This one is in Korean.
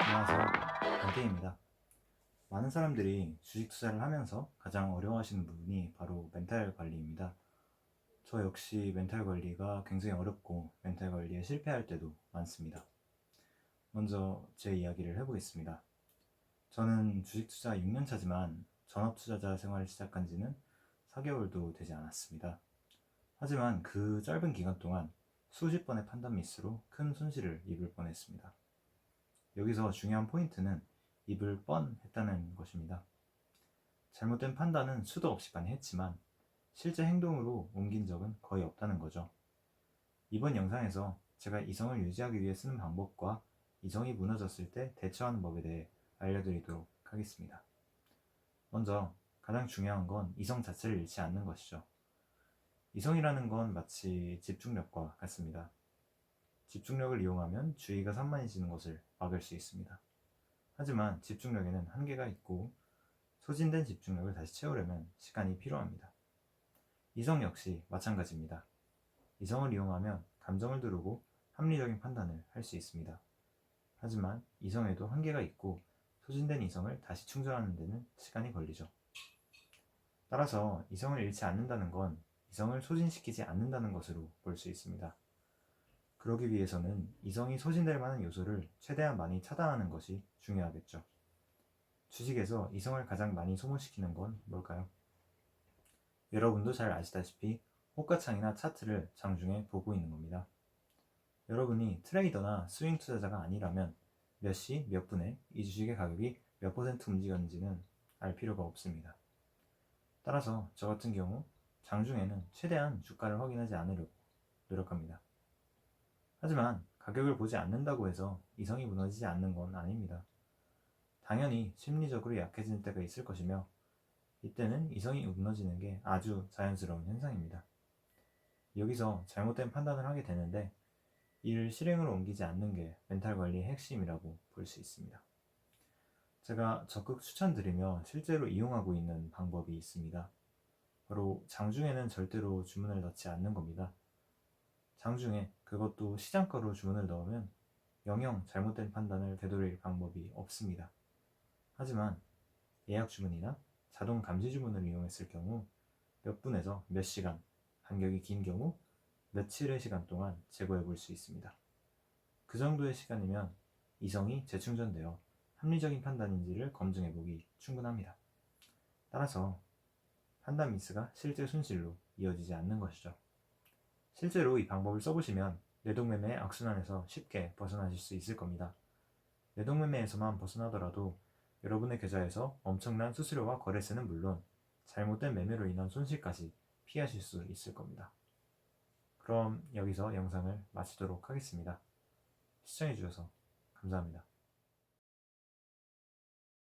안녕하세요. 강태입니다. 많은 사람들이 주식 투자를 하면서 가장 어려워하시는 부분이 바로 멘탈 관리입니다. 저 역시 멘탈 관리가 굉장히 어렵고 멘탈 관리에 실패할 때도 많습니다. 먼저 제 이야기를 해보겠습니다. 저는 주식 투자 6년 차지만 전업 투자자 생활을 시작한 지는 4개월도 되지 않았습니다. 하지만 그 짧은 기간 동안 수십 번의 판단 미스로 큰 손실을 입을 뻔했습니다. 여기서 중요한 포인트는 입을 뻔했다는 것입니다. 잘못된 판단은 수도 없이 많이 했지만 실제 행동으로 옮긴 적은 거의 없다는 거죠. 이번 영상에서 제가 이성을 유지하기 위해 쓰는 방법과 이성이 무너졌을 때 대처하는 법에 대해 알려드리도록 하겠습니다. 먼저 가장 중요한 건 이성 자체를 잃지 않는 것이죠. 이성이라는 건 마치 집중력과 같습니다. 집중력을 이용하면 주의가 산만해지는 것을 막을 수 있습니다. 하지만 집중력에는 한계가 있고 소진된 집중력을 다시 채우려면 시간이 필요합니다. 이성 역시 마찬가지입니다. 이성을 이용하면 감정을 두르고 합리적인 판단을 할 수 있습니다. 하지만 이성에도 한계가 있고 소진된 이성을 다시 충전하는 데는 시간이 걸리죠. 따라서 이성을 잃지 않는다는 건 이성을 소진시키지 않는다는 것으로 볼 수 있습니다. 그러기 위해서는 이성이 소진될 만한 요소를 최대한 많이 차단하는 것이 중요하겠죠. 주식에서 이성을 가장 많이 소모시키는 건 뭘까요? 여러분도 잘 아시다시피 호가창이나 차트를 장중에 보고 있는 겁니다. 여러분이 트레이더나 스윙 투자자가 아니라면 몇 시, 몇 분에 이 주식의 가격이 몇 퍼센트 움직였는지는 알 필요가 없습니다. 따라서 저 같은 경우 장중에는 최대한 주가를 확인하지 않으려고 노력합니다. 하지만 가격을 보지 않는다고 해서 이성이 무너지지 않는 건 아닙니다. 당연히 심리적으로 약해질 때가 있을 것이며 이때는 이성이 무너지는 게 아주 자연스러운 현상입니다. 여기서 잘못된 판단을 하게 되는데 이를 실행으로 옮기지 않는 게 멘탈 관리의 핵심이라고 볼 수 있습니다. 제가 적극 추천드리며 실제로 이용하고 있는 방법이 있습니다. 바로 장중에는 절대로 주문을 넣지 않는 겁니다. 장중에 그것도 시장가로 주문을 넣으면 영영 잘못된 판단을 되돌릴 방법이 없습니다. 하지만 예약 주문이나 자동 감지 주문을 이용했을 경우 몇 분에서 몇 시간, 간격이 긴 경우 며칠의 시간 동안 제거해 볼 수 있습니다. 그 정도의 시간이면 이성이 재충전되어 합리적인 판단인지를 검증해 보기 충분합니다. 따라서 판단 미스가 실제 손실로 이어지지 않는 것이죠. 실제로 이 방법을 써보시면 뇌동매매의 악순환에서 쉽게 벗어나실 수 있을 겁니다. 뇌동매매에서만 벗어나더라도 여러분의 계좌에서 엄청난 수수료와 거래세는 물론 잘못된 매매로 인한 손실까지 피하실 수 있을 겁니다. 그럼 여기서 영상을 마치도록 하겠습니다. 시청해주셔서 감사합니다.